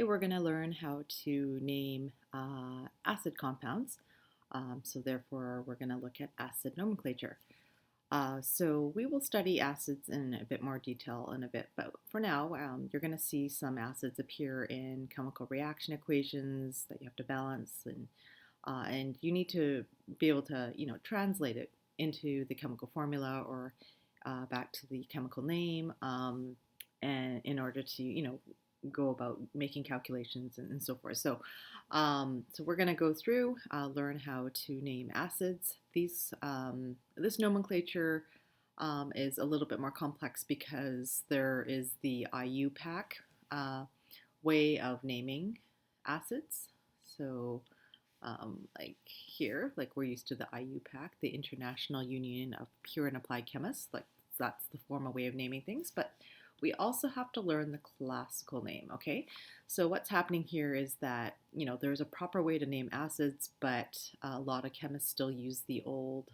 Today we're going to learn how to name acid compounds. So therefore we're going to look at acid nomenclature. So we will study acids in a bit more detail in a bit, but for now you're going to see some acids appear in chemical reaction equations that you have to balance, and you need to be able to translate it into the chemical formula or back to the chemical name, and in order to go about making calculations and so forth. So we're going to go through, learn how to name acids. This nomenclature is a little bit more complex because there is the IUPAC way of naming acids. So like here, like we're used to the IUPAC, the International Union of Pure and Applied Chemists. Like that's the formal way of naming things, but we also have to learn the classical name, okay? So what's happening here is that, there's a proper way to name acids, but a lot of chemists still use the old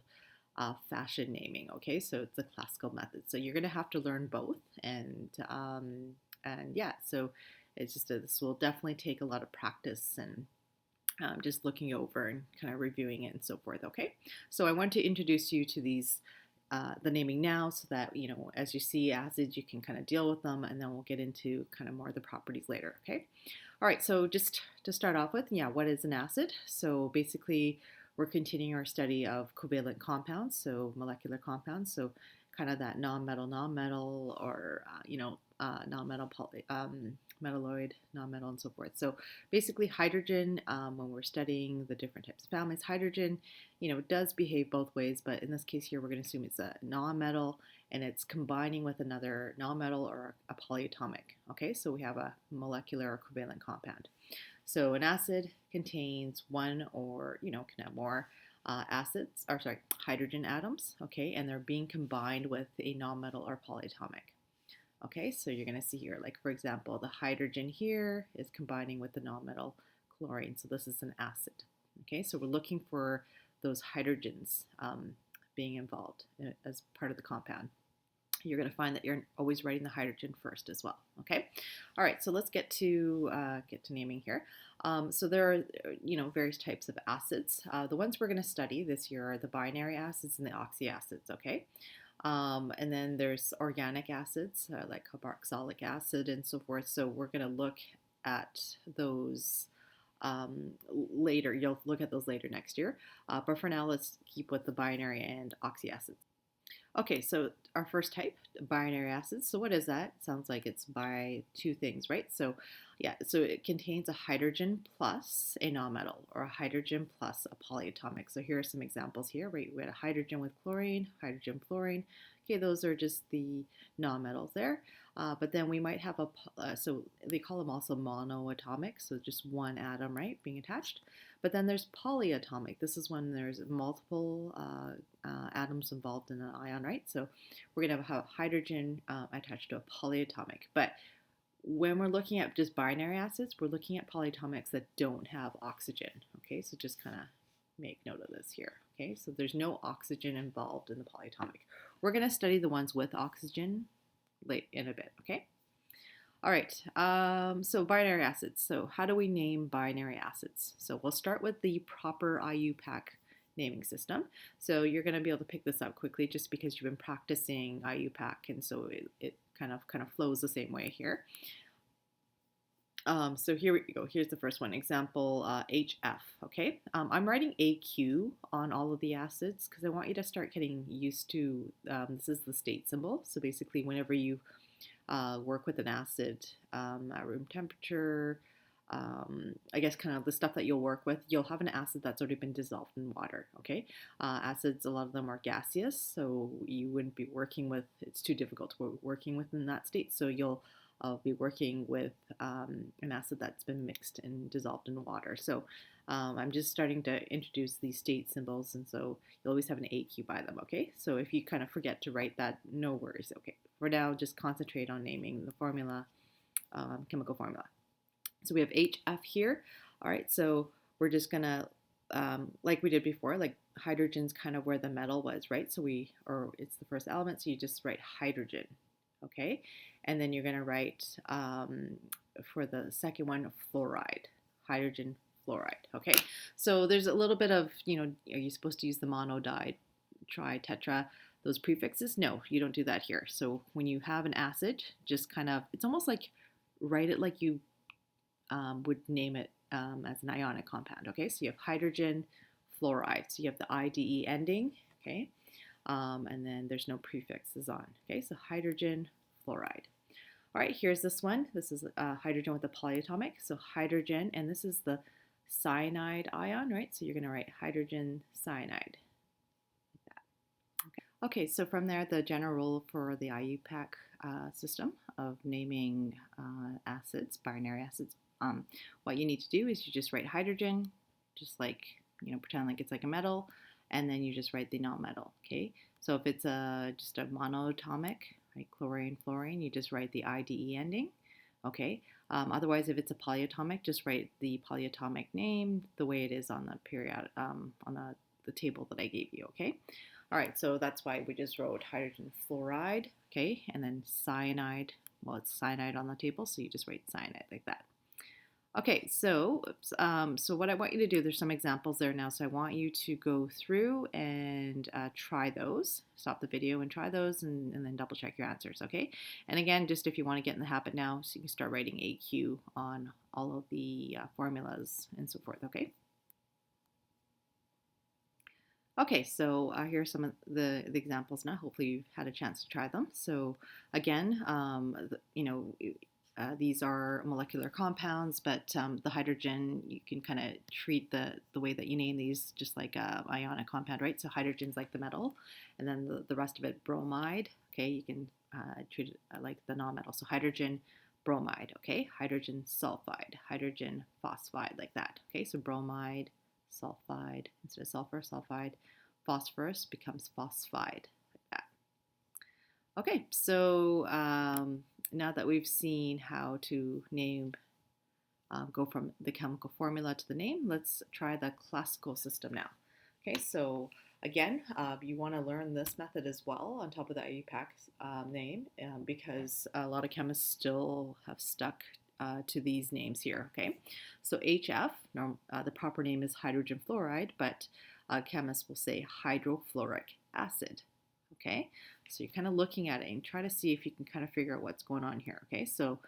fashioned naming, okay? So it's the classical method. So you're gonna have to learn both, and yeah, so it's just this will definitely take a lot of practice and just looking over and kind of reviewing it and so forth, okay? So I want to introduce you to the naming now, so that as you see acids you can kind of deal with them, and then we'll get into kind of more of the properties later. Okay, all right, so just to start off with, what is an acid? So basically we're continuing our study of covalent compounds, so molecular compounds, so kind of that non-metal or non-metal metalloid, non-metal, and so forth. So basically hydrogen, when we're studying the different types of families, hydrogen, does behave both ways, but in this case here we're going to assume it's a non-metal and it's combining with another non-metal or a polyatomic. Okay, so we have a molecular or covalent compound. So an acid contains one or can have more hydrogen atoms, okay, and they're being combined with a non-metal or polyatomic. Okay, so you're going to see here, like for example, the hydrogen here is combining with the non-metal chlorine, so this is an acid. Okay, so we're looking for those hydrogens being involved as part of the compound. You're going to find that you're always writing the hydrogen first as well. Okay, all right. So let's get to naming here. So there are various types of acids. The ones we're going to study this year are the binary acids and the oxyacids. Okay. And then there's organic acids like carboxylic acid and so forth. So we're going to look at those later. You'll look at those later next year. But for now, let's keep with the binary and oxyacids. Okay, so our first type, binary acids. So what is that? Sounds like it's by two things, right? So yeah, so it contains a hydrogen plus a nonmetal, or a hydrogen plus a polyatomic. So here are some examples here, right? We had a hydrogen with chlorine, hydrogen fluorine. Okay, those are just the nonmetals there. But then we might have so they call them also monoatomic, so just one atom, right, being attached. But then there's polyatomic. This is when there's multiple atoms involved in an ion, right? So we're going to have hydrogen attached to a polyatomic. But when we're looking at just binary acids, we're looking at polyatomics that don't have oxygen. Okay, so just kind of make note of this here. Okay, so there's no oxygen involved in the polyatomic. We're going to study the ones with oxygen late in a bit. Okay. All right, so binary acids. So how do we name binary acids? So we'll start with the proper IUPAC naming system. So you're going to be able to pick this up quickly just because you've been practicing IUPAC, and so it kind of flows the same way here. So here we go. Here's the first one. Example HF. Okay, I'm writing AQ on all of the acids because I want you to start getting used to. This is the state symbol. So basically, whenever you work with an acid at room temperature, I guess kind of the stuff that you'll work with, you'll have an acid that's already been dissolved in water, okay? Acids, a lot of them are gaseous, so you wouldn't be working with, it's too difficult to be working with in that state, so you'll be working with an acid that's been mixed and dissolved in water. So I'm just starting to introduce these state symbols, and so you'll always have an AQ by them, okay? So if you kind of forget to write that, no worries, okay? For now, just concentrate on naming the formula, chemical formula. So we have HF here. All right, so we're just gonna, like we did before, like hydrogen's kind of where the metal was, right? So it's the first element, so you just write hydrogen, okay? And then you're gonna write for the second one, fluoride, hydrogen fluoride. Okay, so there's a little bit of, are you supposed to use the mono, di, tri, tetra, those prefixes? No, you don't do that here. So when you have an acid, just kind of, it's almost like write it like you would name it as an ionic compound. Okay, so you have hydrogen fluoride. So you have the IDE ending. Okay, and then there's no prefixes on. Okay, so hydrogen fluoride. All right, here's this one. This is hydrogen with a polyatomic. So hydrogen, and this is the cyanide ion, right? So you're going to write hydrogen cyanide. Like that. Okay, so from there, the general rule for the IUPAC system of naming acids, binary acids, what you need to do is you just write hydrogen, just like, pretend like it's like a metal, and then you just write the non-metal, okay? So if it's just a monoatomic, right, chlorine, fluorine, you just write the IDE ending, okay? Otherwise, if it's a polyatomic, just write the polyatomic name the way it is on the period, on the table that I gave you, okay? All right, so that's why we just wrote hydrogen fluoride, okay? And then cyanide, well, it's cyanide on the table, so you just write cyanide like that. Okay, so what I want you to do, there's some examples there now, so I want you to go through and try those. Stop the video and try those, and then double check your answers, okay? And again, just if you want to get in the habit now, so you can start writing AQ on all of the formulas and so forth, okay? Okay, so here are some of the examples now. Hopefully you've had a chance to try them. So again, these are molecular compounds, but the hydrogen, you can kind of treat the way that you name these just like a ionic compound, right? So hydrogen's like the metal, and then the rest of it, bromide, okay? You can treat it like the non-metal. So hydrogen bromide, okay? Hydrogen sulfide, hydrogen phosphide, like that, okay? So bromide, sulfide, instead of sulfur, sulfide, phosphorus becomes phosphide, like that. Okay, so now that we've seen how to name, go from the chemical formula to the name, let's try the classical system now. Okay, so again, you want to learn this method as well on top of the IUPAC name, because a lot of chemists still have stuck to these names here, okay? So HF, the proper name is hydrogen fluoride, but chemists will say hydrofluoric acid, okay? So you're kind of looking at it and try to see if you can kind of figure out what's going on here, okay? So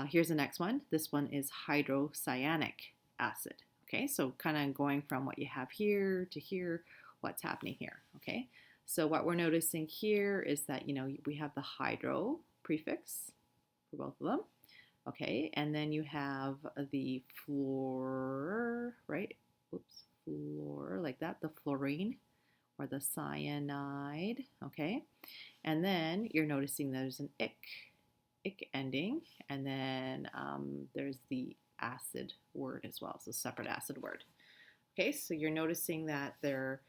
here's the next one. This one is hydrocyanic acid, okay? So kind of going from what you have here to here, what's happening here, okay? So what we're noticing here is that, we have the hydro prefix for both of them. Okay, and then you have the fluor, right? Oops, fluor, like that, the fluorine or the cyanide, okay? And then you're noticing there's an ic ending, and then there's the acid word as well, so separate acid word. Okay, so you're noticing that there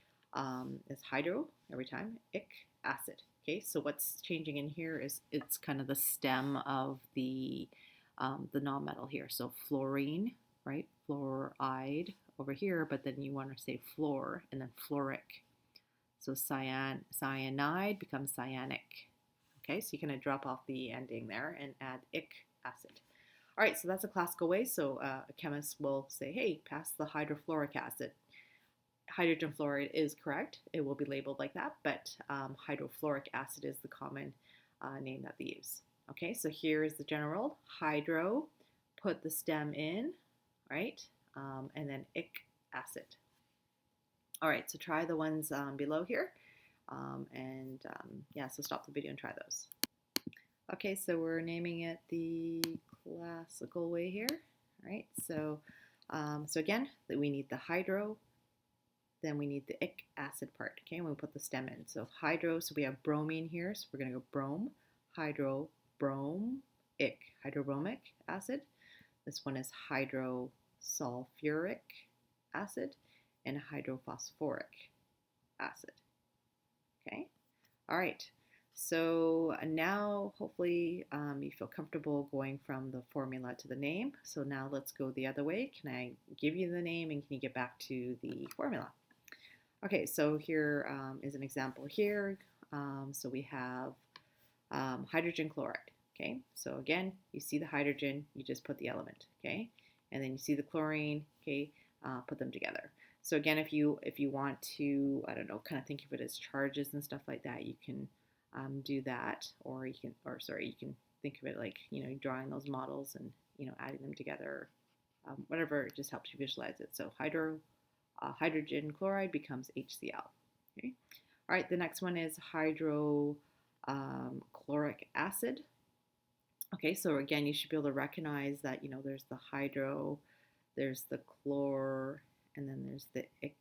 is hydro every time, ic, acid. Okay, so what's changing in here is it's kind of the stem of the non-metal here. So fluorine, right? Fluoride over here, but then you want to say fluor and then fluoric. So cyanide becomes cyanic. Okay, so you're going to drop off the ending there and add ic acid. All right, so that's a classical way. So a chemist will say, hey, pass the hydrofluoric acid. Hydrogen fluoride is correct. It will be labeled like that, but hydrofluoric acid is the common name that they use. Okay, so here is the general. Hydro, put the stem in, right? And then ic acid. All right, so try the ones below here. Yeah, so stop the video and try those. Okay, so we're naming it the classical way here. All right, so again, we need the hydro, then we need the ic acid part, okay, and we'll put the stem in. So hydro, so we have bromine here, so we're going to go brome, hydro, brome, ic, hydrobromic acid. This one is hydrosulfuric acid and hydrophosphoric acid. Okay, all right. So now hopefully you feel comfortable going from the formula to the name. So now let's go the other way. Can I give you the name and can you get back to the formula? Okay, so here is an example here. So we have hydrogen chloride. Okay, so again, you see the hydrogen, you just put the element, okay? And then you see the chlorine, okay? Put them together. So again, if you want to, I don't know, kind of think of it as charges and stuff like that, you can do that, or you can, or sorry, you can think of it like, drawing those models and, adding them together, whatever, it just helps you visualize it. So hydrogen chloride becomes HCl. Okay. All right, the next one is hydrochloric acid. Okay, so again, you should be able to recognize that, there's the hydro, there's the chlor, and then there's the ic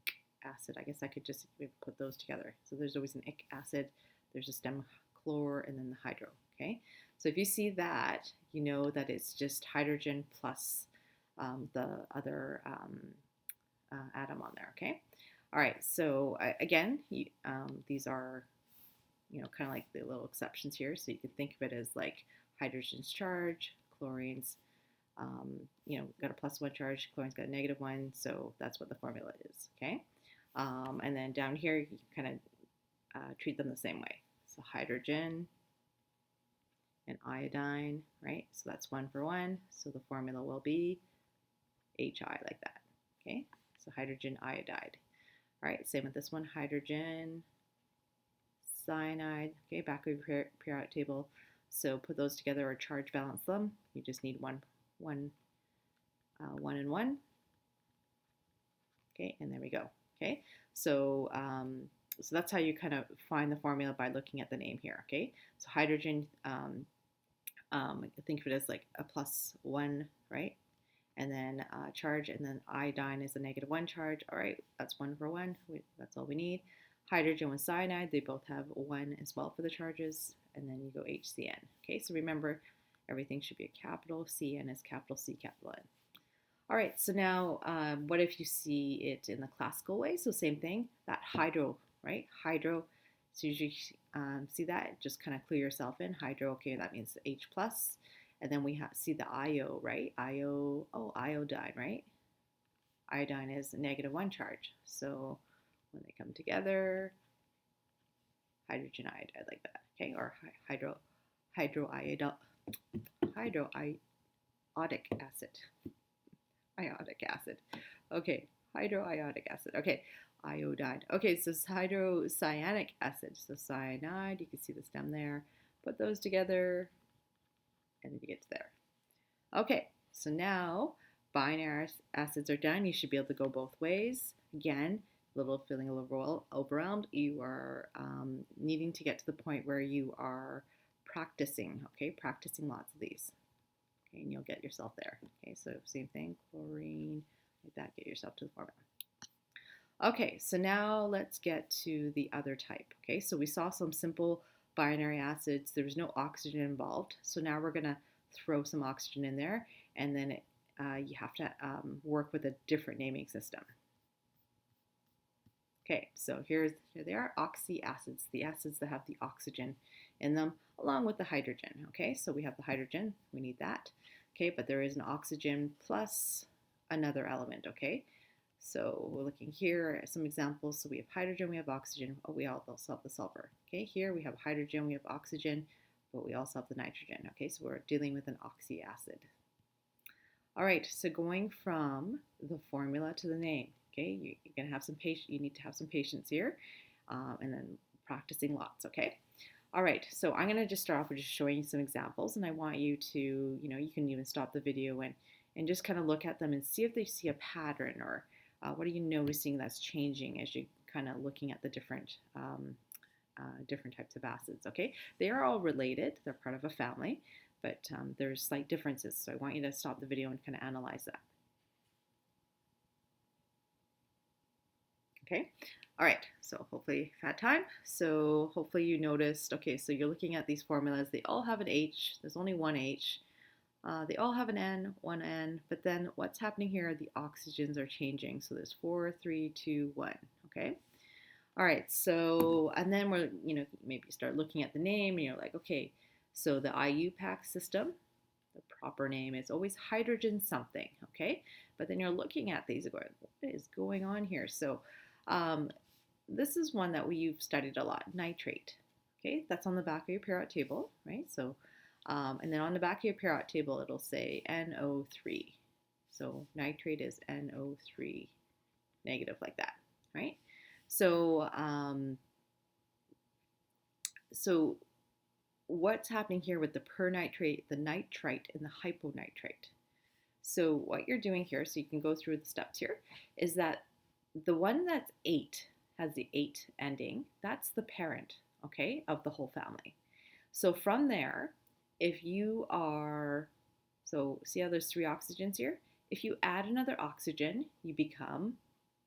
acid. I guess I could just put those together. So there's always an ic acid, there's a stem chlor, and then the hydro. Okay, so if you see that, you know that it's just hydrogen plus the other atom on there. Okay, all right. So again, these are kind of like the little exceptions here. So you can think of it as like hydrogen's charge, chlorine's got a +1 charge, chlorine's got a -1, so that's what the formula is, okay? And then down here, you kind of treat them the same way. So hydrogen and iodine, right? So that's 1 for 1, so the formula will be HI like that, okay? So hydrogen iodide. All right, same with this one, hydrogen cyanide, okay, back of your periodic table. So put those together or charge balance them. You just need one and one. Okay, and there we go. Okay, so so that's how you kind of find the formula by looking at the name here. Okay, so hydrogen, think of it as like a +1, right? And then charge, and then iodine is a -1 charge. All right, that's 1 for 1. That's all we need. Hydrogen with cyanide, they both have 1 as well for the charges, and then you go HCN. Okay, so remember, everything should be a capital CN is capital C, capital N. All right, so now what if you see it in the classical way? So same thing, that hydro, right? Hydro, so you see that, just kind of clue yourself in. Hydro, okay, that means H plus. And then we see the IO, right? IO, oh, iodine, right? Iodine is a -1 charge. So when they come together, hydrogen iodide like that, okay? Or hydroiodic acid. Iodic acid. Okay, hydroiodic acid. Okay, iodide. Okay, so it's hydrocyanic acid. So cyanide, you can see the stem there. Put those together, and then you get to there. Okay, so now binary acids are done. You should be able to go both ways. Again, feeling a little overwhelmed. You are needing to get to the point where you are practicing, okay? Practicing lots of these. Okay, and you'll get yourself there. Okay, so same thing, chlorine, like that, get yourself to the formula. Okay, so now let's get to the other type. Okay, so we saw some simple binary acids. There was no oxygen involved. So now we're going to throw some oxygen in there, and then you have to work with a different naming system. Okay, so here they are, oxyacids, the acids that have the oxygen in them, along with the hydrogen. Okay, so we have the hydrogen, we need that. Okay, but there is an oxygen plus another element. Okay, so we're looking here at some examples. So we have hydrogen, we have oxygen. Oh, we also have the sulfur. Okay, here we have hydrogen, we have oxygen, but we also have the nitrogen. Okay, so we're dealing with an oxyacid. All right, so going from the formula to the name. Okay, you're gonna have some patience. You need to have some patience here, and then practicing lots. Okay. All right, so I'm gonna just start off with just showing you some examples, and I want you to, you can even stop the video and just kind of look at them and see if they see a pattern, or what are you noticing that's changing as you kind of looking at the different types of acids. Okay, they are all related. They're part of a family, but there's slight differences. So I want you to stop the video and kind of analyze that. Okay, all right, so hopefully you've had time. So hopefully you noticed, okay, so you're looking at these formulas. They all have an H. There's only one H. They all have an N, one N, but then what's happening here, the oxygens are changing. So there's 4, 3, 2, 1, okay? All right, so, and then we're, maybe start looking at the name and you're like, okay, so the IUPAC system, the proper name is always hydrogen something, okay? But then you're looking at these and going, what is going on here? So this is one that you've studied a lot, nitrate, okay? That's on the back of your periodic table, right? So And then on the back of your periodic table, it'll say NO3. So nitrate is NO3 negative like that, right? So, so what's happening here with the pernitrate, the nitrite, and the hyponitrite? So what you're doing here, so you can go through the steps here, is that the one that's 8 has the 8 ending. That's the parent, okay, of the whole family. So from there, if you are, so see how there's 3 oxygens here? If you add another oxygen, you become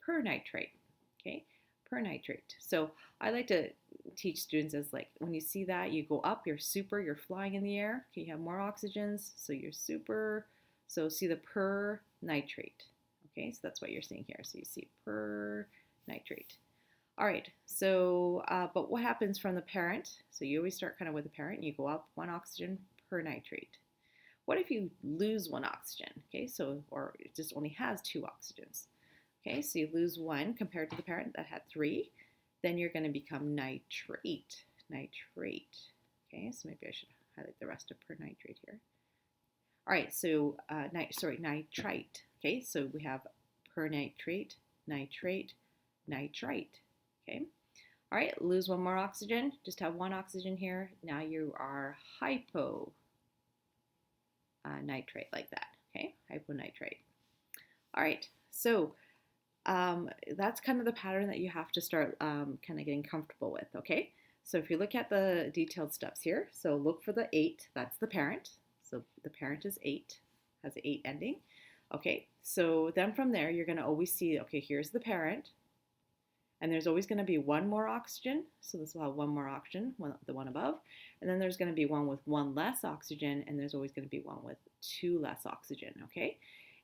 pernitrate, okay? Pernitrate. So I like to teach students as like, when you see that, you go up, you're super, you're flying in the air, okay, you have more oxygens, so you're super, so see the pernitrate, okay? So that's what you're seeing here. So you see pernitrate. All right, so, but what happens from the parent? So you always start kind of with the parent, you go up 1 oxygen per nitrate. What if you lose 1 oxygen? Okay, so, or it just only has 2 oxygens. Okay, so you lose 1 compared to the parent that had 3, then you're going to become nitrate, nitrate. Okay, so maybe I should highlight the rest of pernitrate here. All right, so, nitrite. Okay, so we have pernitrate, nitrate, nitrite. Okay, all right, lose 1 more oxygen, just have 1 oxygen here. Now you are hypo nitrate like that, okay, hyponitrate. All right, so that's kind of the pattern that you have to start kind of getting comfortable with, okay? So if you look at the detailed steps here, so look for the 8, that's the parent. So the parent is 8, has an 8 ending. Okay, so then from there, you're going to always see, okay, here's the parent, and there's always going to be 1 more oxygen. So this will have 1 more oxygen, the one above. And then there's going to be one with 1 less oxygen, and there's always going to be one with 2 less oxygen, okay?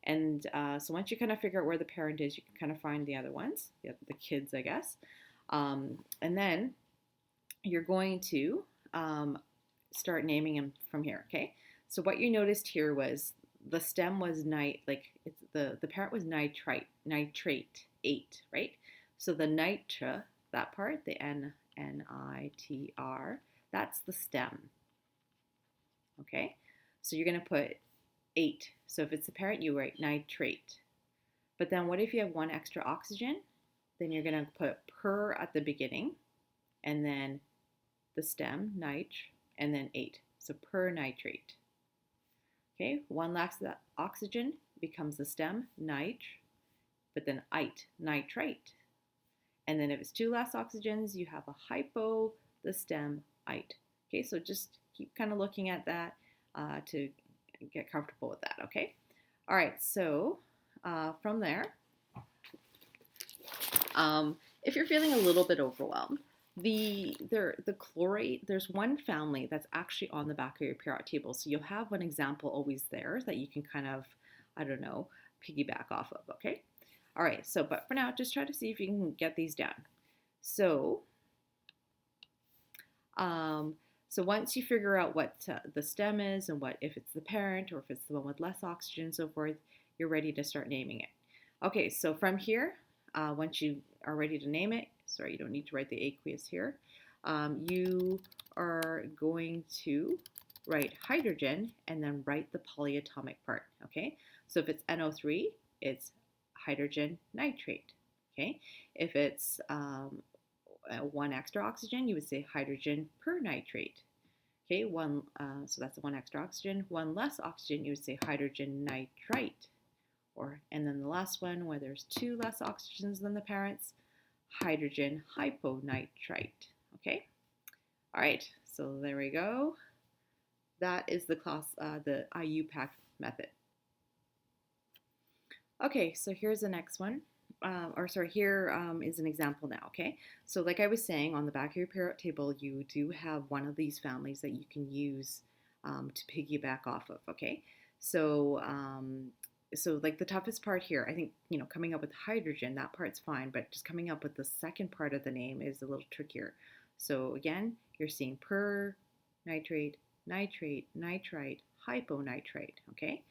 And so once you kind of figure out where the parent is, you can kind of find the other ones, the kids, I guess. And then you're going to start naming them from here, okay? So what you noticed here was the stem was the parent was nitrate 8, right? So the nitra, that part, the N-I-T-R, that's the stem, okay? So you're going to put 8. So if it's the parent, you write nitrate. But then what if you have 1 extra oxygen? Then you're going to put per at the beginning, and then the stem, nit, and then 8. So pernitrate. Okay, 1 less oxygen becomes the stem, nit, but then ite, nitrate. And then if it's 2 less oxygens, you have a hypo, the stem, ite. Okay, so just keep kind of looking at that to get comfortable with that, okay? All right, so from there, if you're feeling a little bit overwhelmed, the chlorate, there's one family that's actually on the back of your periodic table. So you'll have an example always there that you can kind of, I don't know, piggyback off of, okay? All right, so, but for now, just try to see if you can get these down. So, so once you figure out what the stem is and what, if it's the parent or if it's the one with less oxygen and so forth, you're ready to start naming it. Okay, so from here, once you are ready to name it, sorry, you don't need to write the aqueous here, you are going to write hydrogen and then write the polyatomic part, okay? So if it's NO3, it's hydrogen nitrate, okay? If it's 1 extra oxygen, you would say hydrogen pernitrate, okay? So that's 1 extra oxygen. 1 less oxygen, you would say hydrogen nitrite. And then the last one, where there's 2 less oxygens than the parents, hydrogen hyponitrite, okay? All right, so there we go. That is the IUPAC method. Okay, so here's the next one. Here is an example now, okay? So like I was saying, on the back of your periodic table, you do have one of these families that you can use to piggyback off of, okay? So, so like the toughest part here, I think, coming up with hydrogen, that part's fine, but just coming up with the second part of the name is a little trickier. So again, you're seeing pernitrate, nitrate, nitrite, hyponitrite, okay?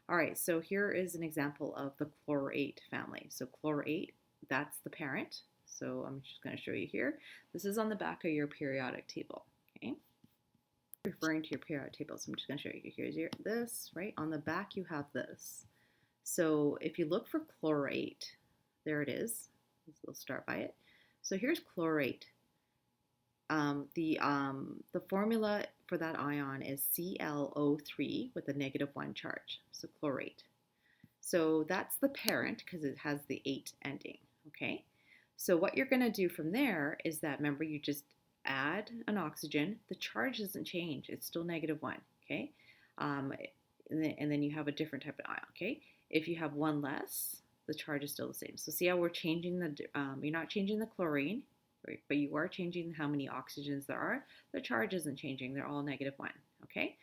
All right, so here is an example of the chlorate family. So chlorate, that's the parent. So I'm just going to show you here. This is on the back of your periodic table, okay? referring to your periodic table. So I'm just going to show you. Here's this, right? On the back, you have this. So if you look for chlorate, there it is. We'll start by it. So here's chlorate. The formula for that ion is ClO3 with a -1 charge, so chlorate. So that's the parent because it has the 8 ending, okay? So what you're going to do from there is that, remember, you just add an oxygen. The charge doesn't change. It's still -1, okay? And then you have a different type of ion, okay? If you have one less, the charge is still the same. So see how we're changing you're not changing the chlorine, right, but you are changing how many oxygens there are. The charge isn't changing. They're all -1, okay?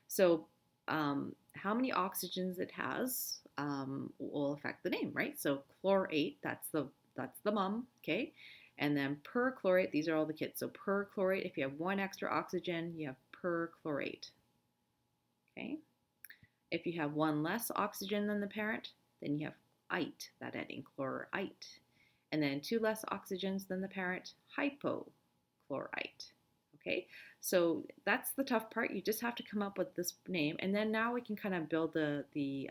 So how many oxygens it has will affect the name, right? So chlorate, that's the mom, okay? And then perchlorate, these are all the kids. So perchlorate, if you have one extra oxygen, you have perchlorate, okay? If you have one less oxygen than the parent, then you have ite, that ending, chlorite. And then two less oxygens than the parent, hypochlorite. Okay, so that's the tough part. You just have to come up with this name, and then now we can kind of build the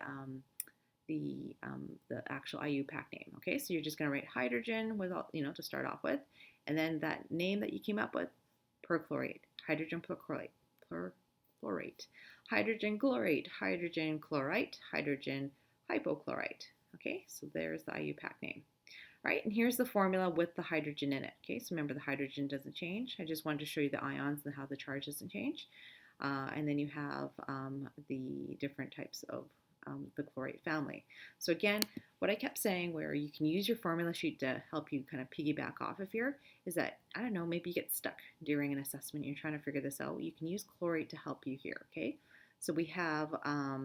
actual IUPAC name. Okay, so you're just going to write hydrogen with all, to start off with, and then that name that you came up with, perchlorate, hydrogen perchlorate, hydrogen chlorate, hydrogen chlorite, hydrogen hypochlorite. Okay, so there's the IUPAC name. All right, and here's the formula with the hydrogen in it. Okay, so remember the hydrogen doesn't change. I just wanted to show you the ions and how the charge doesn't change. And then you have the different types of the chlorate family. So again, what I kept saying, where you can use your formula sheet to help you kind of piggyback off of here, is that, I don't know, maybe you get stuck during an assessment, you're trying to figure this out. You can use chlorate to help you here, okay? So we have our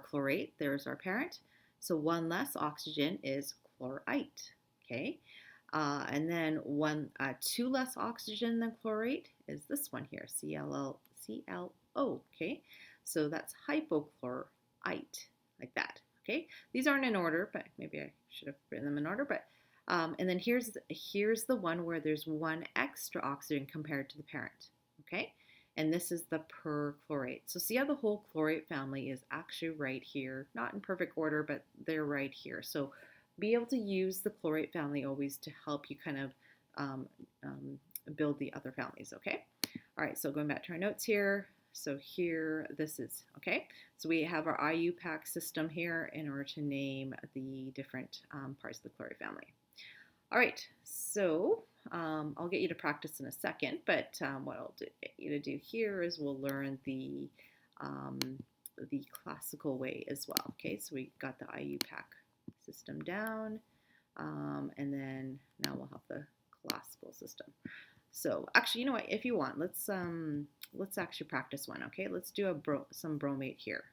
chlorate, there's our parent. So one less oxygen is chlorite, okay? And then two less oxygen than chlorate is this one here, ClO, okay? So that's hypochlorite, like that, okay? These aren't in order, but maybe I should have written them in order, but and then here's the one where there's one extra oxygen compared to the parent, okay? And this is the perchlorate. So see how the whole chlorate family is actually right here, not in perfect order, but they're right here. So be able to use the chlorate family always to help you kind of build the other families, okay? All right, so going back to our notes here. So here, this is, okay? So we have our IUPAC system here in order to name the different parts of the chlorate family. All right, so I'll get you to practice in a second, but what I'll get you to do here is we'll learn the classical way as well. Okay, so we got the IUPAC system down, and then now we'll have the classical system. So actually, you know what? If you want, let's actually practice one. Okay, let's do some bromate here.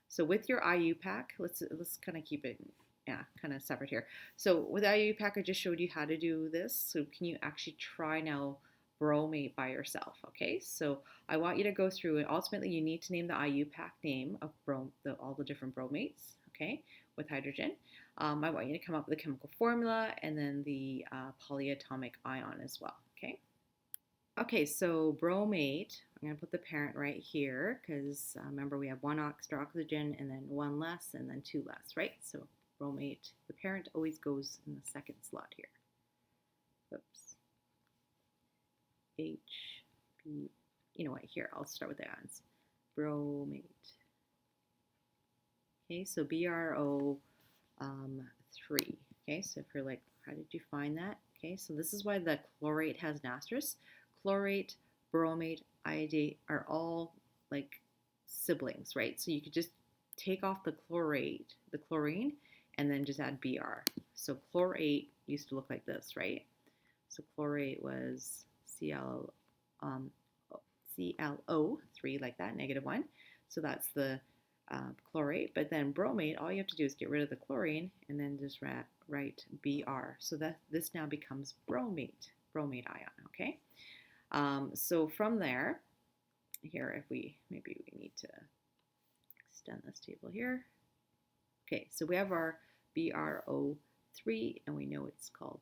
So with your IUPAC, let's kind of keep it. Yeah, kind of separate here. So with IUPAC, I just showed you how to do this. So can you actually try now bromate by yourself? Okay, so I want you to go through it. Ultimately, you need to name the IUPAC name of all the different bromates, okay, with hydrogen. I want you to come up with the chemical formula and then the polyatomic ion as well, okay? Okay, so bromate, I'm going to put the parent right here because remember we have one extra oxygen and then one less and then two less, right? So bromate, the parent always goes in the second slot here. Oops. H, B, you know what, here, I'll start with the ions. Bromate. Okay, so BRO3. Okay, so if you're like, how did you find that? Okay, so this is why the chlorate has an asterisk. Chlorate, bromate, iodate are all like siblings, right? So you could just take off the chlorine, and then just add Br. So chlorate used to look like this, right? So chlorate was ClO3 like that, -1. So that's the chlorate. But then bromate, all you have to do is get rid of the chlorine and then just write Br. So that this now becomes bromate ion, okay? So from there, here, if maybe we need to extend this table here. Okay, so we have our BRO3, and we know it's called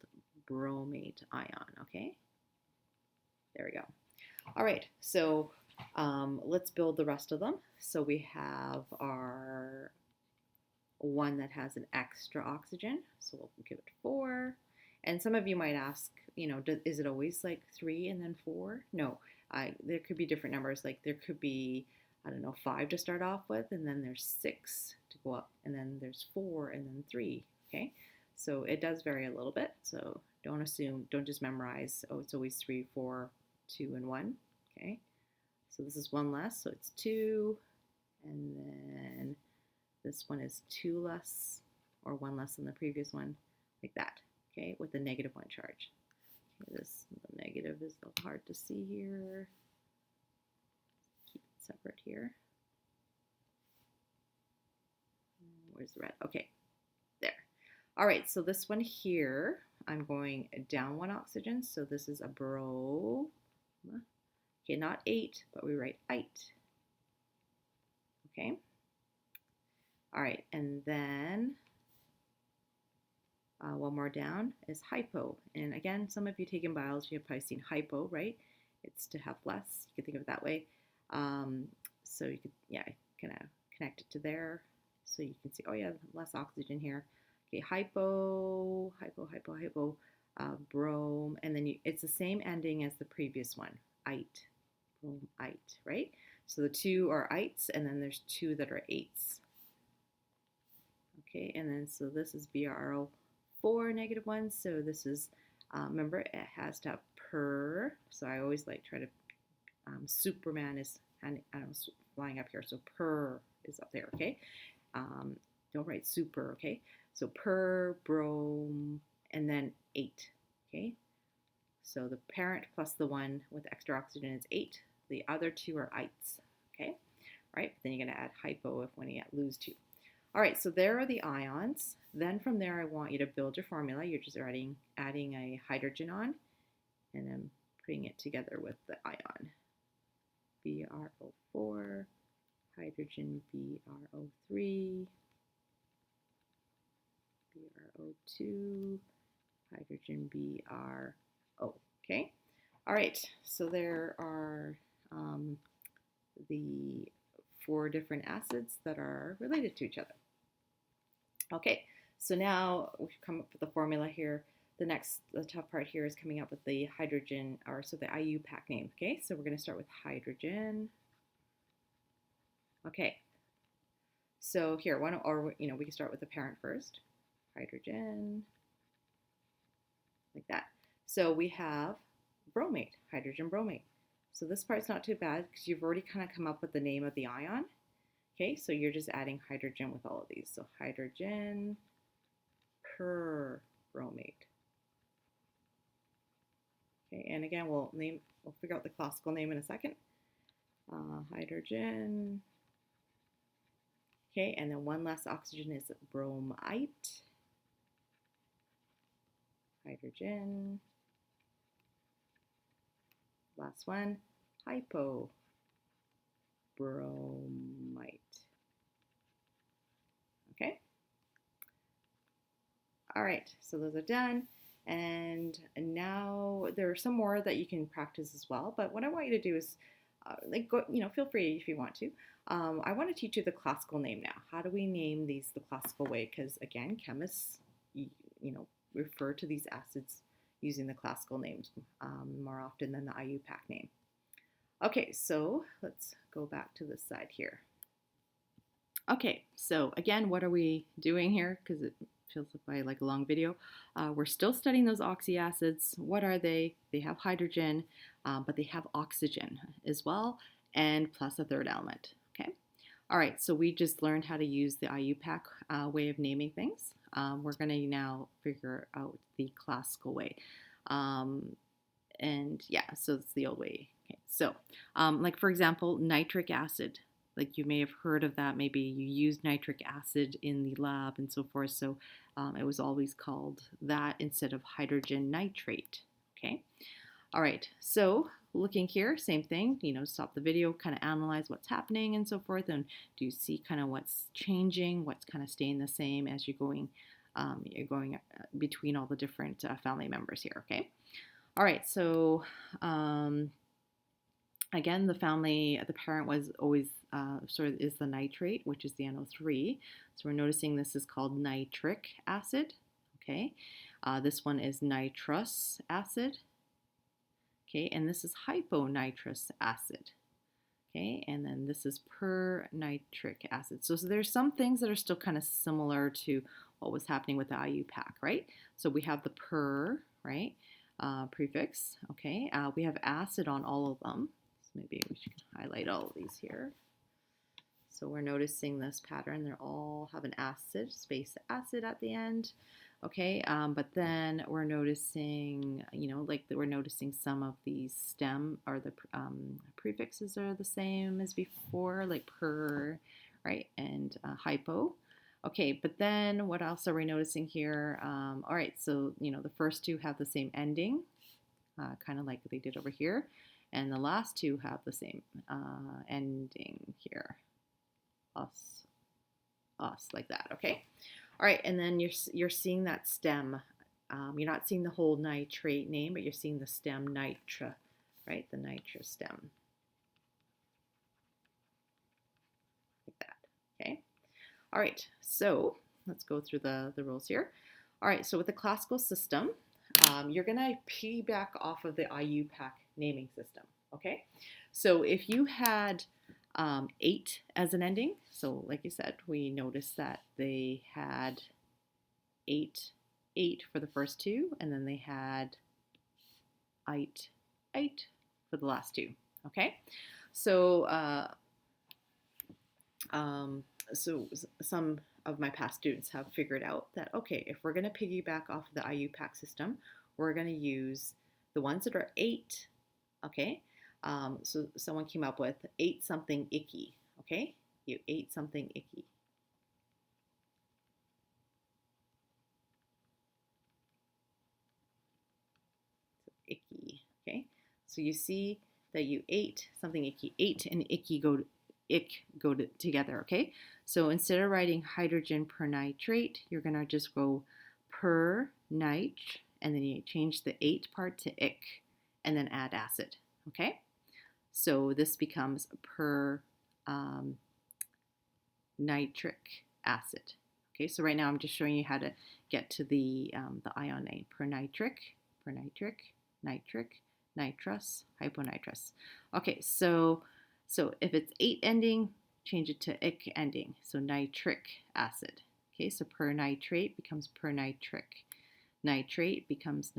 bromate ion, okay? There we go. All right, so let's build the rest of them. So we have our one that has an extra oxygen, so we'll give it 4. And some of you might ask, is it always like 3 and then 4? No, there could be different numbers. Like there could be, I don't know, 5 to start off with, and then there's 6 to go up, and then there's 4, and then 3. Okay, so it does vary a little bit. So don't assume, don't just memorize, oh, it's always 3, 4, 2, and 1. Okay, so this is 1 less, so it's 2, and then this one is 2 less, or 1 less than the previous one, like that, okay, with the -1 charge. Okay, the negative is a little hard to see here. Keep it separate here. Where's the red? Okay, there. All right, so this one here, I'm going down 1 oxygen, so this is a bro. Okay, not 8, but we write ite. Okay. All right, and then one more down is hypo. And again, some of you taken biology have probably seen hypo, right? It's to have less. You could think of it that way. So you could, yeah, kind of connect it to there. So you can see, oh yeah, less oxygen here. Okay, hypo, brome, and then it's the same ending as the previous one, ite, bromite, right? So the 2 are ites, and then there's 2 that are 8s. Okay, and then so this is BRO4 -1. So this is, remember, it has to have per. So I always like try to, Superman is, I don't know, flying up here. So per is up there, okay? Don't write super, okay? So per, brome, and then 8, okay? So the parent plus the one with extra oxygen is 8. The other 2 are ites, okay? All right, then you're going to add hypo when you lose 2. All right, so there are the ions. Then from there, I want you to build your formula. You're just adding a hydrogen on, and then putting it together with the ion. BrO4, hydrogen BrO3, BrO2, hydrogen BrO. Okay? All right, so there are the 4 different acids that are related to each other. Okay, so now we've come up with the formula here. The tough part here is coming up with the hydrogen, or so the IUPAC name. Okay, so we're going to start with hydrogen. Okay, so here, we can start with the parent first. Hydrogen, like that. So we have bromate, hydrogen bromate. So this part's not too bad because you've already kind of come up with the name of the ion. Okay, so you're just adding hydrogen with all of these. So hydrogen per bromate. Okay, and again, we'll figure out the classical name in a second. Hydrogen. Okay, and then 1 less oxygen is bromite. Hydrogen. Last one, hypo. Bromite. Okay. All right, so those are done. And now there are some more that you can practice as well. But what I want you to do is, feel free if you want to. I want to teach you the classical name now. How do we name these the classical way? Because again, chemists, refer to these acids using the classical names more often than the IUPAC name. Okay, so let's go back to this side here. Okay, so again, what are we doing here? Because it feels like a long video. We're still studying those oxyacids. What are they? They have hydrogen, but they have oxygen as well, and plus a third element. Okay. All right, so we just learned how to use the IUPAC way of naming things. We're going to now figure out the classical way. And yeah, so it's the old way. Okay, so like for example, nitric acid. Like you may have heard of that. Maybe you used nitric acid in the lab and so forth. So it was always called that instead of hydrogen nitrate. Okay. All right. So looking here, same thing. Stop the video, kind of analyze what's happening and so forth, and do you see kind of what's changing, what's kind of staying the same as you're going between all the different family members here. Okay. All right. So Again, the parent was always is the nitrate, which is the NO3. So we're noticing this is called nitric acid. Okay, this one is nitrous acid. Okay, and this is hyponitrous acid. Okay, and then this is pernitric acid. So there's some things that are still kind of similar to what was happening with the IUPAC, right? So we have the per, right, prefix. Okay, we have acid on all of them. So maybe we should highlight all of these here. So we're noticing this pattern. They all have an acid, space acid at the end. Okay, but then we're noticing, we're noticing some of these stem or the prefixes are the same as before, like per, right, and hypo. Okay, but then what else are we noticing here? All right, so, the first two have the same ending, kind of like they did over here, and the last two have the same ending here, us, like that, okay? All right, and then you're seeing that stem. You're not seeing the whole nitrate name, but you're seeing the stem nitra, right? The nitra stem. Like that, okay? All right, so let's go through the rules here. All right, so with the classical system, you're gonna piggyback off of the IUPAC naming system, okay? So if you had 8 as an ending. So like you said, we noticed that they had 8 for the first two, and then they had 8 for the last two. Okay, so so some of my past students have figured out that, okay, if we're going to piggyback off of the IUPAC system, we're going to use the ones that are 8. Okay, so someone came up with 8 something icky. Okay, you ate something icky. So icky. Okay, so you see that you ate something icky. 8 and icky go together. Okay, so instead of writing hydrogen pernitrate, you're gonna just go per-nit, and then you change the 8 part to ick, and then add acid. Okay, so this becomes nitric acid. Okay, so right now I'm just showing you how to get to the ion name: pernitric, nitric, nitrous, hyponitrous. Okay, so if it's 8 ending, change it to ic ending. So nitric acid. Okay, so pernitrate becomes pernitric. Nitrate becomes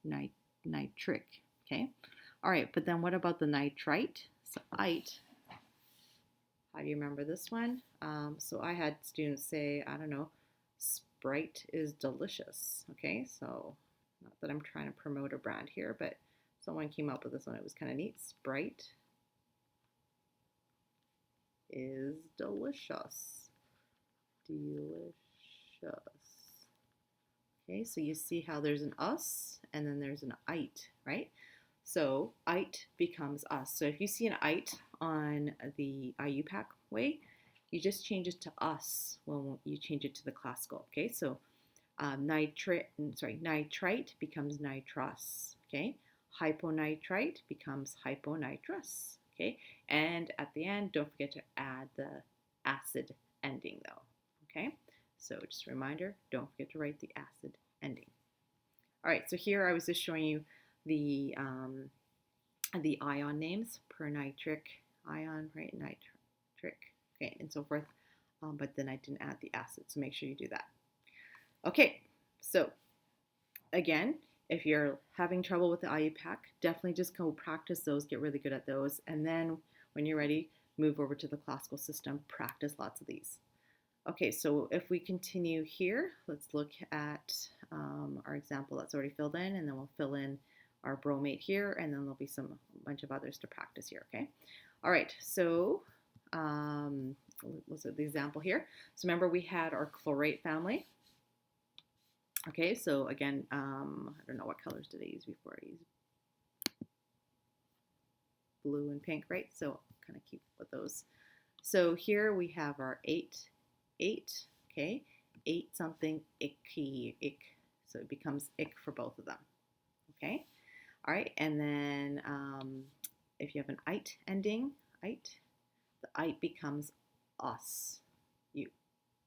nitric. Okay, all right, but then what about the nitrite? So ite. How do you remember this one? So I had students say, I don't know, Sprite is delicious. Okay, so not that I'm trying to promote a brand here, but someone came up with this one. It was kind of neat. Sprite is delicious. Delicious. Okay, so you see how there's an us and then there's an ite, right? So ite becomes us. So if you see an ite on the IUPAC way, you just change it to us when you change it to the classical. Okay, so nitrite becomes nitrous. Okay, hyponitrite becomes hyponitrous. Okay, and at the end, don't forget to add the acid ending though. Okay, so just a reminder, don't forget to write the acid ending. All right, so here I was just showing you the ion names: pernitric ion, right? Nitric, okay, and so forth. But then I didn't add the acid, so make sure you do that. Okay, so again, if you're having trouble with the IUPAC, definitely just go practice those, get really good at those, and then when you're ready, move over to the classical system, practice lots of these. Okay, so if we continue here, let's look at our example that's already filled in, and then we'll fill in our bromate here, and then there'll be a bunch of others to practice here, okay? All right, so was it the example here? So remember we had our chlorate family. Okay, so again, I don't know what colors did I use before. I used blue and pink, right? So kind of keep with those. So here we have our 8, okay? 8 something icky, ick. So it becomes ick for both of them, okay? All right, and then if you have an ite ending, ite, the ite becomes us. You.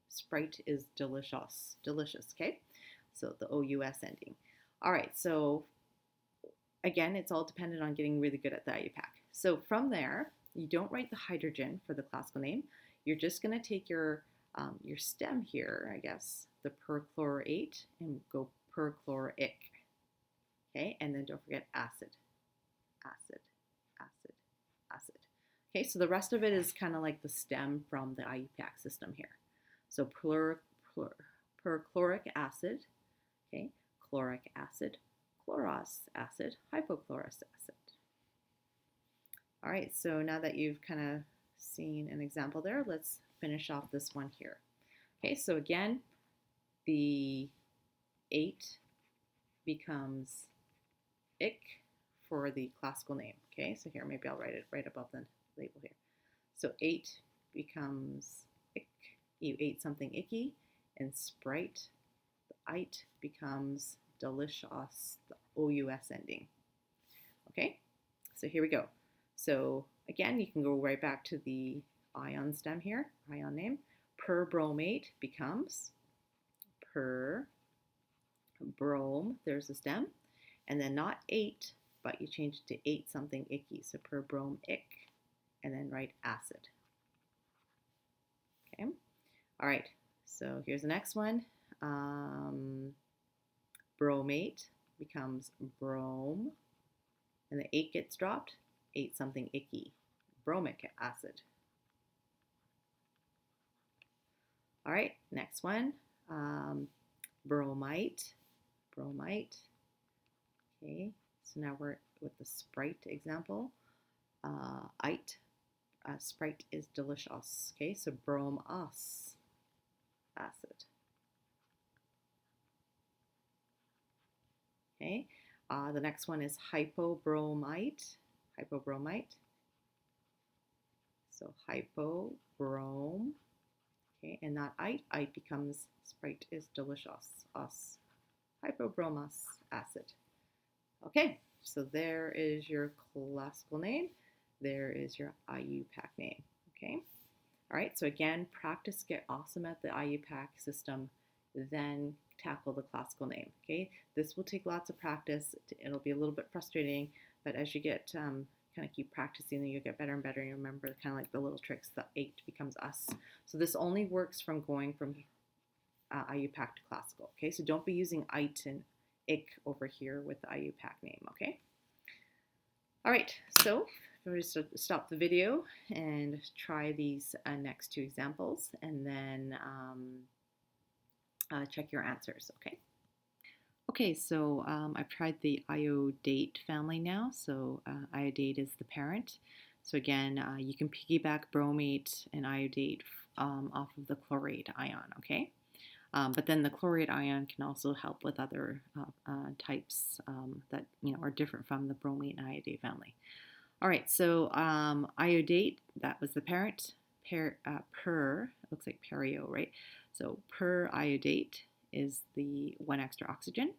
Sprite is delicious, okay? So the OUS ending. All right, so again, it's all dependent on getting really good at the IUPAC. So from there, you don't write the hydrogen for the classical name. You're just going to take your stem here, I guess, the perchlorate, and go perchloric. Okay, and then don't forget acid, acid, acid, acid. Okay, so the rest of it is kind of like the stem from the IUPAC system here. So perchloric acid, okay, chloric acid, chlorous acid, hypochlorous acid. All right, so now that you've kind of seen an example there, let's finish off this one here. Okay, so again, the 8 becomes ic for the classical name. Okay, so here, maybe I'll write it right above the label here. So 8 becomes ic, you ate something icky, and Sprite, the ite becomes delicious, the OUS ending. Okay, so here we go. So again, you can go right back to the ion stem here, ion name. Perbromate becomes per brome, there's a stem, and then not 8, but you change it to 8 something icky, so perbromic, and then write acid. Okay, all right, so here's the next one. Bromate becomes brome, and the 8 gets dropped, 8 something icky, bromic acid. All right, next one, bromite, bromite. Okay, so now we're with the Sprite example. Ite, Sprite is delicious. Okay, so bromous acid. Okay, the next one is hypobromite, hypobromite. So hypobrome. Okay, and not ite becomes Sprite is delicious, us, hypobromous acid. Okay, so there is your classical name. There is your IUPAC name. Okay, all right, so again, practice, get awesome at the IUPAC system, then tackle the classical name. Okay, this will take lots of practice. It'll be a little bit frustrating, but as you get kind of keep practicing, and you'll get better and better. And you remember kind of like the little tricks, the 8 becomes us. So this only works from going from IUPAC to classical. Okay, so don't be using ite and ic over here with the IUPAC name. Okay. All right, so I'm going to stop the video and try these next 2 examples, and then check your answers. Okay. Okay, so I've tried the iodate family now. So iodate is the parent. So again, you can piggyback bromate and iodate off of the chlorate ion, okay? But then the chlorate ion can also help with other types that are different from the bromate and iodate family. All right, so iodate, that was the parent. Per, it looks like perio, right? So per iodate is the 1 extra oxygen.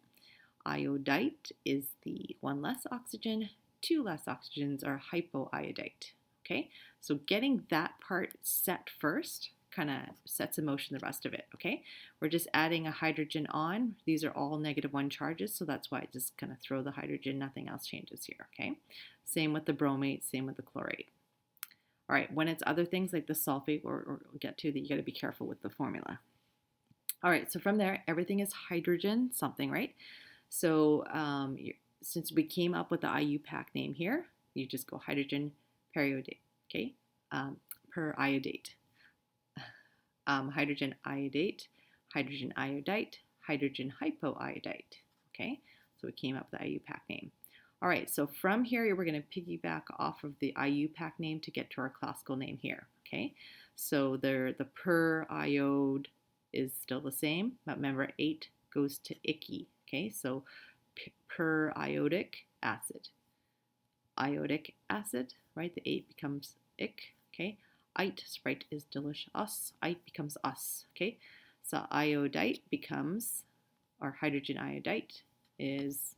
Iodite is the 1 less oxygen. 2 less oxygens are hypoiodite. Okay, so getting that part set first kind of sets in motion the rest of it. Okay, we're just adding a hydrogen on. These are all -1 charges, so that's why I just kind of throw the hydrogen. Nothing else changes here. Okay, same with the bromate, same with the chlorate. All right, when it's other things like the sulfate or we'll get to that, you got to be careful with the formula. All right, so from there, everything is hydrogen something, right? So since we came up with the IUPAC name here, you just go hydrogen periodate, okay? Per iodate. Hydrogen iodate, hydrogen iodite, hydrogen hypoiodite, okay? So we came up with the IUPAC name. All right, so from here, we're going to piggyback off of the IUPAC name to get to our classical name here, okay? So the per iode is still the same, but remember 8 goes to icky, okay? So per iodic acid. Iodic acid, right? The 8 becomes ic, okay? Ite, Sprite is delicious. Ite becomes us, okay? So iodite becomes, or hydrogen iodite is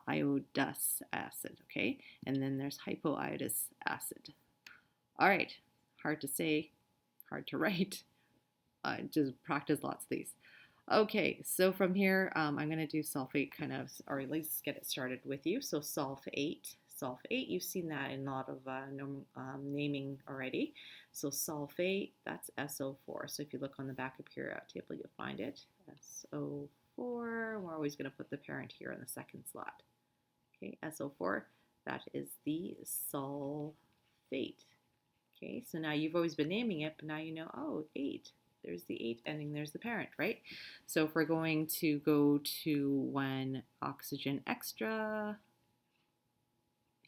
iodous acid, okay? And then there's hypoiodous acid. All right, hard to say, hard to write. Just practice lots of these. Okay, so from here, I'm going to do sulfate kind of, or at least get it started with you. So sulfate, you've seen that in a lot of naming already. So sulfate, that's SO4. So if you look on the back of the periodic table, you'll find it, SO4. We're always going to put the parent here in the second slot. Okay, SO4, that is the sulfate. Okay, so now you've always been naming it, but now you know, oh, 8. There's the 8 ending, there's the parent, right? So if we're going to go to when oxygen extra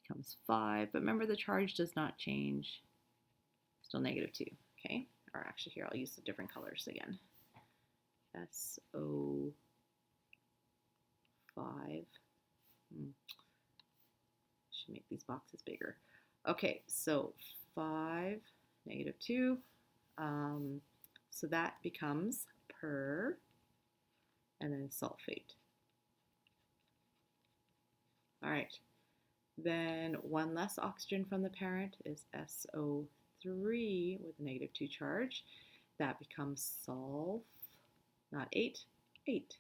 becomes 5, but remember the charge does not change, still -2, okay? Or actually here, I'll use the different colors again. SO5. Should make these boxes bigger. Okay, so 5, -2. So that becomes per, and then sulfate. All right. Then one less oxygen from the parent is SO3 with a -2 charge. That becomes sulf, not 8, 8.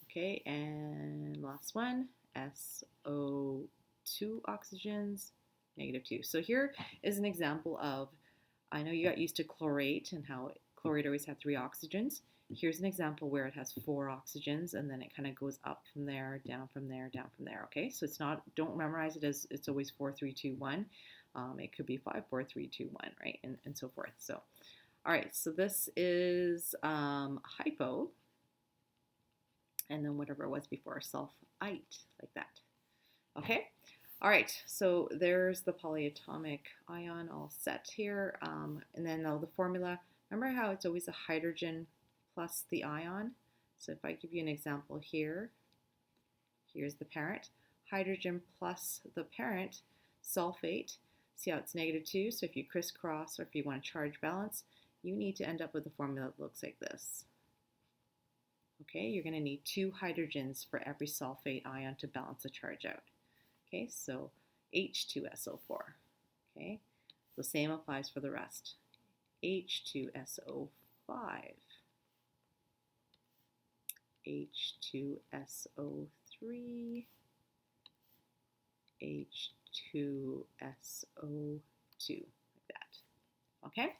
Okay, and last one, SO2 oxygens, -2. So here is an example of, I know you got used to chlorate and how chlorate always had 3 oxygens. Here's an example where it has 4 oxygens, and then it kind of goes up from there, down from there, down from there, okay? So it's not, don't memorize it as it's always 4, 3, 2, 1. It could be 5, 4, 3, 2, 1, right? And so forth. So, all right, so this is hypo, and then whatever it was before, sulfite, like that, okay? All right, so there's the polyatomic ion all set here. And then the formula, remember how it's always a hydrogen plus the ion? So if I give you an example here, here's the parent, hydrogen plus the parent, sulfate. See how it's -2? So if you crisscross or if you want to charge balance, you need to end up with a formula that looks like this. Okay, you're going to need 2 hydrogens for every sulfate ion to balance the charge out. Okay, so H2SO4. Okay, the same applies for the rest. H2SO5. H2SO3. H2SO2. Like that. Okay?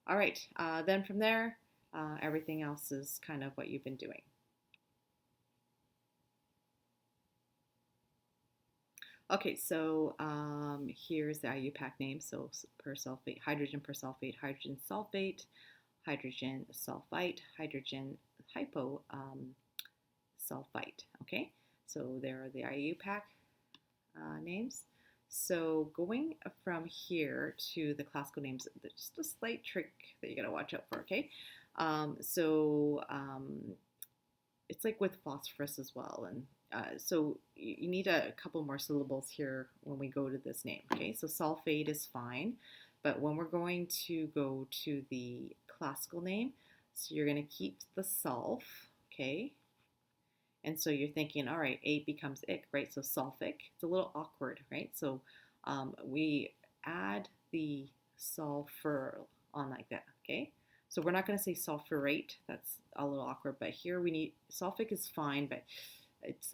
All right, then from there, everything else is kind of what you've been doing. Okay, so here's the IUPAC name. So per sulfate, hydrogen per sulfate, hydrogen sulfate, hydrogen sulfite, hydrogen hypo sulfite. Okay, so there are the IUPAC names. So going from here to the classical names, there's just a slight trick that you gotta watch out for. Okay, it's like with phosphorus as well, and so you need a couple more syllables here when we go to this name, okay? So sulfate is fine, but when we're going to go to the classical name, so you're going to keep the sulf, okay? And so you're thinking, all right, A becomes ic, right? So sulfic, it's a little awkward, right? So we add the sulfur on like that, okay? So we're not going to say sulfurate, that's a little awkward, but here we need, sulfic is fine, but it's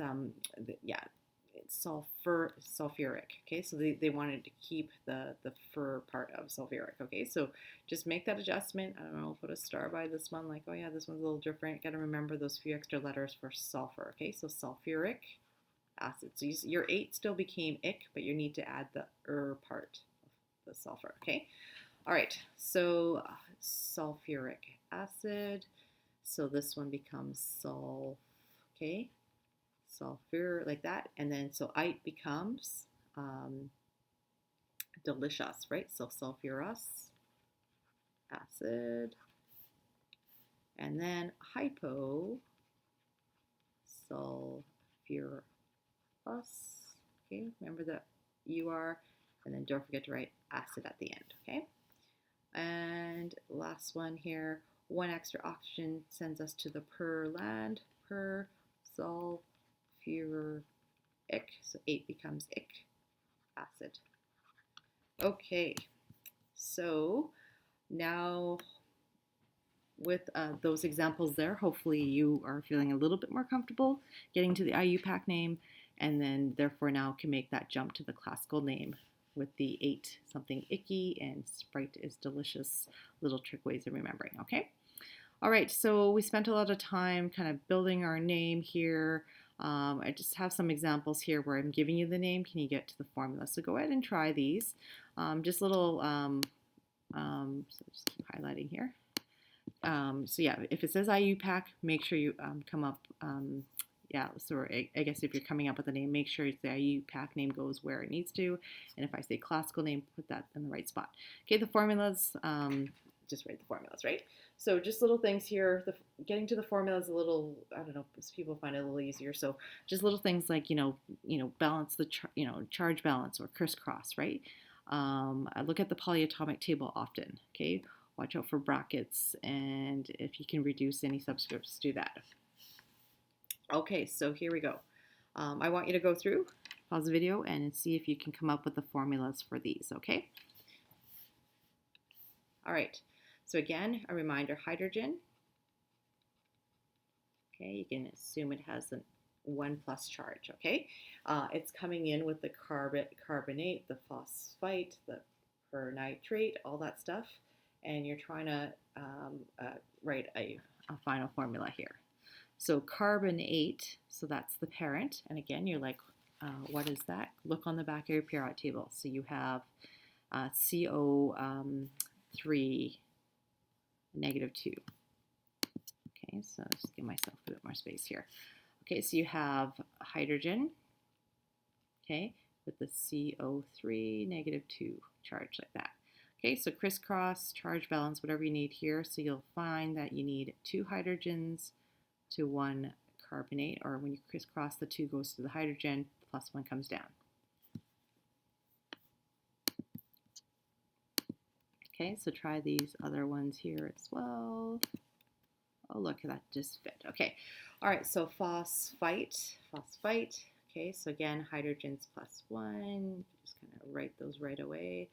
it's sulfuric, okay? So they wanted to keep the fur part of sulfuric, okay? So just make that adjustment. I don't know, put a star by this one, like, oh yeah, this one's a little different. Got to remember those few extra letters for sulfur, okay? So sulfuric acid. So your 8 still became ic, but you need to add the part of the sulfur, okay? All right, so sulfuric acid. So this one becomes okay? Sulfur, like that. And then, so ite becomes delicious, right? So sulfurous acid. And then hypo sulfurous. Okay, remember the UR. And then don't forget to write acid at the end, okay? And last one here, 1 extra oxygen sends us to the per land, per sulfurous sulfuric, so 8 becomes ic acid. Okay, so now with those examples there, hopefully you are feeling a little bit more comfortable getting to the IUPAC name, and then therefore now can make that jump to the classical name with the 8 something icky and Sprite is delicious, little trick ways of remembering, okay? All right, so we spent a lot of time kind of building our name here. I just have some examples here where I'm giving you the name. Can you get to the formula? So go ahead and try these. Just little, so just keep highlighting here. So yeah, if it says IUPAC, make sure you come up, yeah, so I guess if you're coming up with a name, make sure the IUPAC name goes where it needs to. And if I say classical name, put that in the right spot. Okay, the formulas, just write the formulas, right? So just little things here. Getting to the formula is a little, I don't know, people find it a little easier. So just little things like, balance the, charge balance or crisscross, right? I look at the polyatomic table often, okay? Watch out for brackets, and if you can reduce any subscripts, do that. Okay, so here we go. I want you to go through, pause the video, and see if you can come up with the formulas for these, okay? All right, so again, a reminder, hydrogen. Okay, you can assume it has a 1+ charge, okay? It's coming in with the carbonate, the phosphite, the pernitrate, all that stuff. And you're trying to write a final formula here. So carbonate, so that's the parent. And again, you're like, what is that? Look on the back of your periodic table. So you have CO3 -2. Okay, so just give myself a bit more space here. Okay, so you have hydrogen, okay, with the CO3 -2 charge like that. Okay, so crisscross, charge balance, whatever you need here. So you'll find that you need 2 hydrogens to 1 carbonate, or when you crisscross, the 2 goes to the hydrogen, plus 1 comes down. Okay, so try these other ones here as well. Oh, look, that just fit. Okay, all right, so phosphite. Okay, so again, hydrogens plus 1. Just kind of write those right away.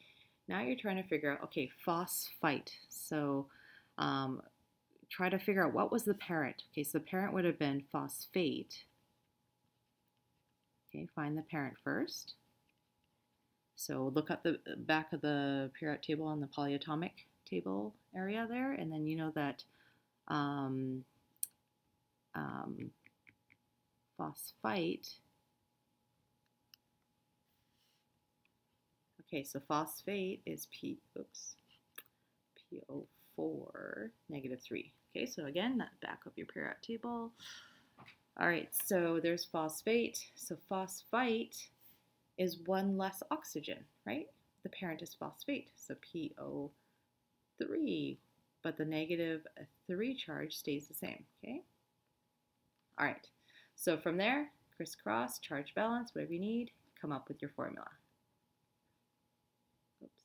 Now you're trying to figure out, okay, phosphite. So try to figure out what was the parent. Okay, so the parent would have been phosphate. Okay, find the parent first. So look at the back of the periodic table on the polyatomic table area there, and then you know that phosphite. Okay, so phosphate is PO4 -3. Okay, so again, that back up your periodic table. All right, so there's phosphate. So phosphite is 1 less oxygen, right? The parent is phosphate, so PO3, but the -3 charge stays the same, okay? All right, so from there, crisscross, charge balance, whatever you need, come up with your formula. Oops.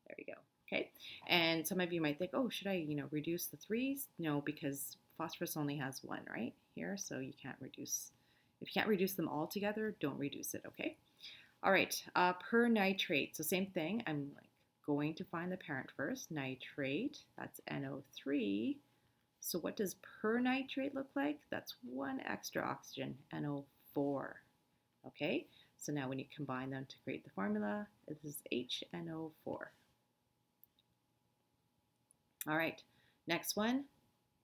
There we go. Okay, and some of you might think, oh, should I, reduce the 3s? No, because phosphorus only has 1 right here, so you can't reduce. If you can't reduce them all together, don't reduce it, okay? All right, pernitrate. So same thing. I'm going to find the parent first. Nitrate, that's NO3. So what does pernitrate look like? That's 1 extra oxygen, NO4. Okay, so now when you combine them to create the formula, this is HNO4. All right, next one,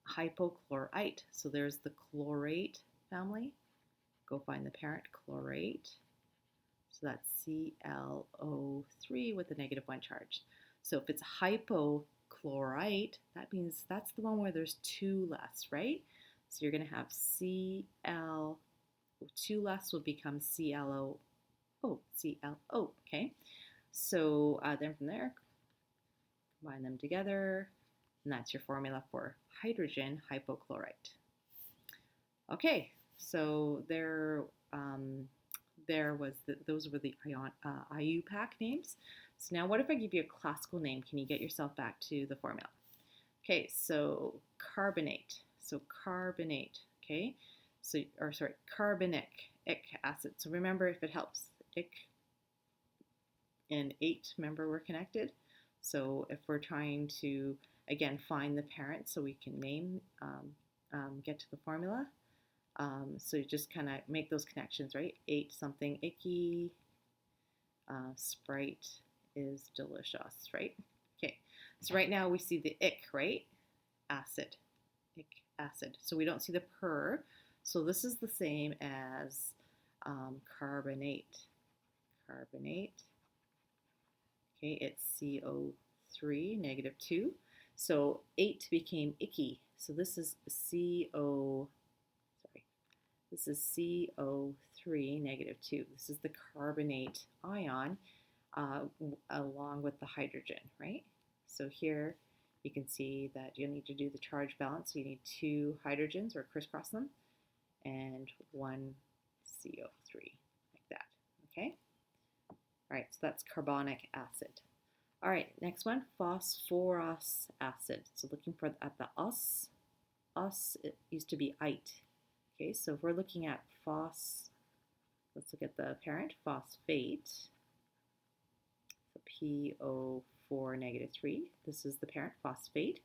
hypochlorite. So there's the chlorate family. Go find the parent, chlorate. So that's ClO3 with a -1 charge. So if it's hypochlorite, that means that's the one where there's 2 less, right? So you're going to have Cl, 2 less will become ClO, okay? So then from there, combine them together, and that's your formula for hydrogen hypochlorite. Okay, so those were the IUPAC names. So now what if I give you a classical name? Can you get yourself back to the formula? Okay, so carbonate. So carbonate, okay? So, or sorry, carbonic acid. So remember, if it helps, ic and 8, remember we're connected. So if we're trying to, again, find the parent so we can get to the formula. So you just kind of make those connections, right? 8 something icky, Sprite is delicious, right? Okay, so right now we see the ick, right? Acid, ick, acid. So we don't see the per. So this is the same as carbonate. Carbonate. Okay, it's CO3, negative 2. So 8 became icky. So this is this is CO3, negative 2. This is the carbonate ion along with the hydrogen, right? So here you can see that you'll need to do the charge balance. So you need 2 hydrogens or crisscross them and 1 CO3, like that, okay? All right, so that's carbonic acid. All right, next one, phosphorus acid. So looking for at the us, it used to be ite. Okay, so if we're looking at let's look at the parent, phosphate. So PO4 negative 3. This is the parent, phosphate.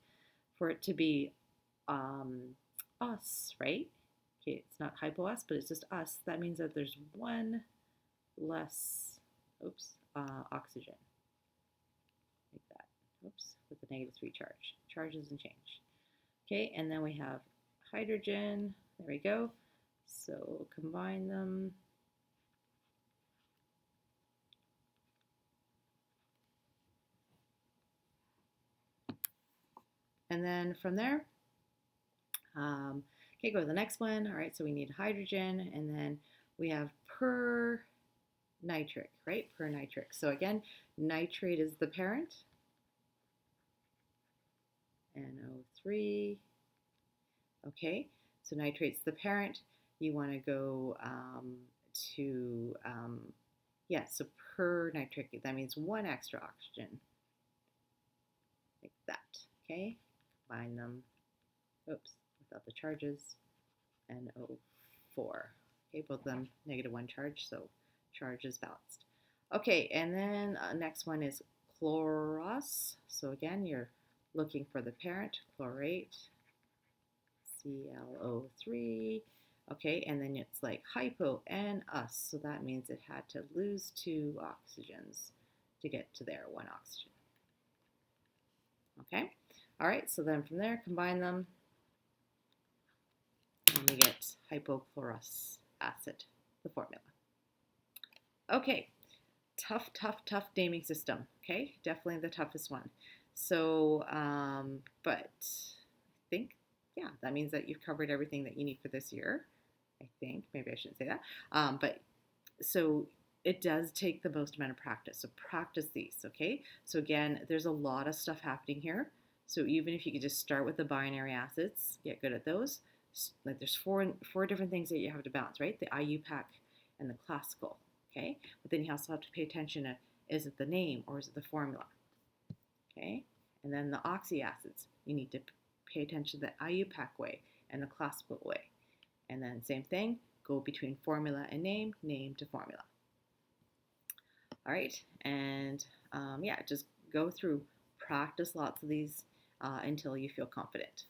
For it to be us, right? Okay, it's not hypo-us, but it's just us. That means that there's one less, oxygen. Like that. With the negative 3 charge. Charge doesn't change. Okay, and then we have hydrogen. There we go. So combine them. And then from there, okay, go to the next one. All right, so we need hydrogen, and then we have per nitric, right? Per nitric. So again, nitrate is the parent. NO3. Okay, so nitrate's the parent. You want to go so per nitric, that means 1 extra oxygen. Like that, okay? Combine them, without the charges, NO4. Okay, both of them negative 1 charge, so charge is balanced. Okay, and then next one is chloros. So again, you're looking for the parent, chlorate, ClO3. Okay, and then it's like hypo and us, so that means it had to lose 2 oxygens to get to their 1 oxygen. Okay, all right, so then from there, combine them, and we get hypochlorous acid, the formula. Okay, tough naming system, okay? Definitely the toughest one. So, but I think, yeah, that means that you've covered everything that you need for this year. I think, maybe I shouldn't say that. But so it does take the most amount of practice. So practice these, okay? So again, there's a lot of stuff happening here. So even if you could just start with the binary acids, get good at those. Like there's four different things that you have to balance, right? The IUPAC and the classical, okay? But then you also have to pay attention to, is it the name or is it the formula, okay? And then the oxyacids, you need to pay attention to the IUPAC way and the classical way. And then same thing, go between formula and name to formula. All right, and yeah, just go through, practice lots of these until you feel confident.